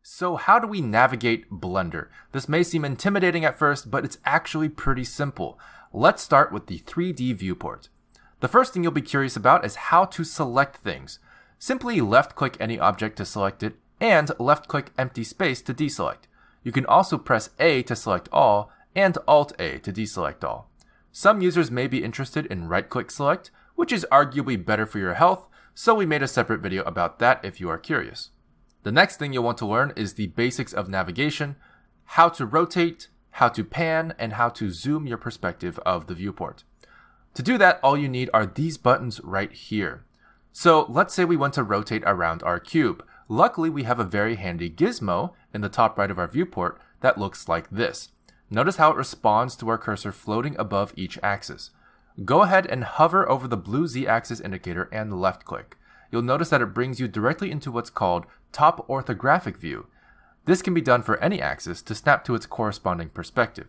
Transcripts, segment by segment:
So how do we navigate Blender? This may seem intimidating at first, but it's actually pretty simple. Let's start with the 3D viewport. The first thing you'll be curious about is how to select things. Simply left-click any object to select it, and left-click empty space to deselect. You can also press A to select all, and Alt-A to deselect all. Some users may be interested in right-click select, which is arguably better for your health, so we made a separate video about that if you are curious. The next thing you'll want to learn is the basics of navigation, how to rotate, how to pan, and how to zoom your perspective of the viewport. To do that, all you need are these buttons right here. So let's say we want to rotate around our cube. Luckily, we have a very handy gizmo in the top right of our viewport that looks like this. Notice how it responds to our cursor floating above each axis. Go ahead and hover over the blue Z-axis indicator and left-click. You'll notice that it brings you directly into what's called top orthographic view. This can be done for any axis to snap to its corresponding perspective.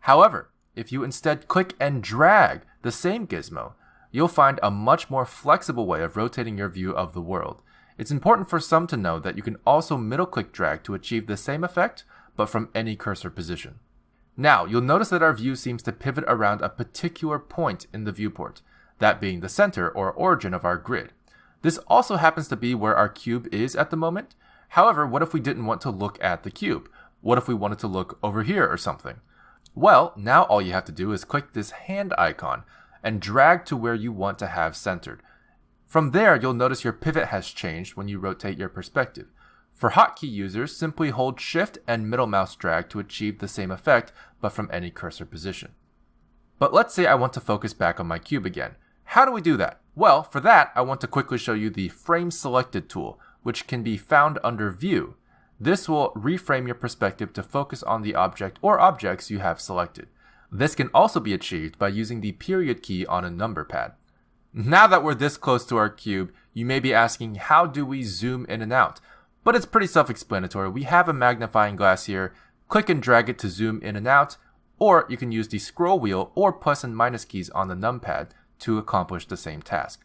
However, if you instead click and drag the same gizmo, you'll find a much more flexible way of rotating your view of the world. It's important for some to know that you can also middle-click drag to achieve the same effect, but from any cursor position. Now, you'll notice that our view seems to pivot around a particular point in the viewport, that being the center or origin of our grid. This also happens to be where our cube is at the moment. However, what if we didn't want to look at the cube? What if we wanted to look over here or something? Well, now all you have to do is click this hand icon and drag to where you want to have centered. From there, you'll notice your pivot has changed when you rotate your perspective. For hotkey users, simply hold Shift and middle mouse drag to achieve the same effect, but from any cursor position. But let's say I want to focus back on my cube again. How do we do that? Well, for that, I want to quickly show you the Frame Selected tool, which can be found under View. This will reframe your perspective to focus on the object or objects you have selected. This can also be achieved by using the period key on a number pad. Now that we're this close to our cube, you may be asking, how do we zoom in and out? But it's pretty self-explanatory. We have a magnifying glass here. Click and drag it to zoom in and out, or you can use the scroll wheel or plus and minus keys on the numpad to accomplish the same task.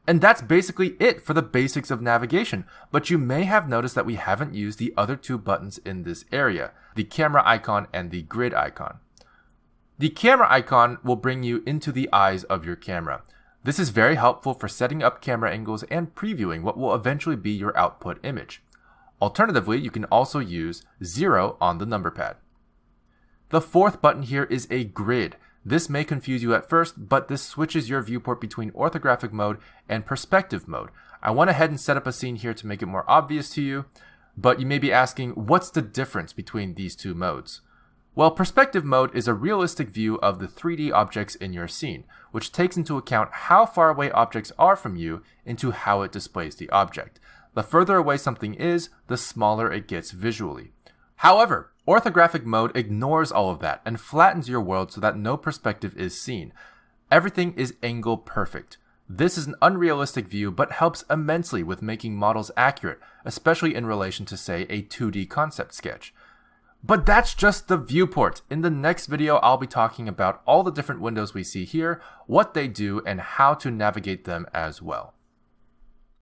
And that's basically it for the basics of navigation, but you may have noticed that we haven't used the other two buttons in this area, the camera icon and the grid icon. The camera icon will bring you into the eyes of your camera. This is very helpful for setting up camera angles and previewing what will eventually be your output image. Alternatively, you can also use 0 on the number pad. The fourth button here is a grid. This may confuse you at first, but this switches your viewport between orthographic mode and perspective mode. I went ahead and set up a scene here to make it more obvious to you, but you may be asking, what's the difference between these two modes? Well, perspective mode is a realistic view of the 3D objects in your scene, which takes into account how far away objects are from you into how it displays the object. The further away something is, the smaller it gets visually. However, orthographic mode ignores all of that and flattens your world so that no perspective is seen. Everything is angle perfect. This is an unrealistic view but helps immensely with making models accurate, especially in relation to, say, a 2D concept sketch. But that's just the viewport. In the next video, I'll be talking about all the different windows we see here, what they do, and how to navigate them as well.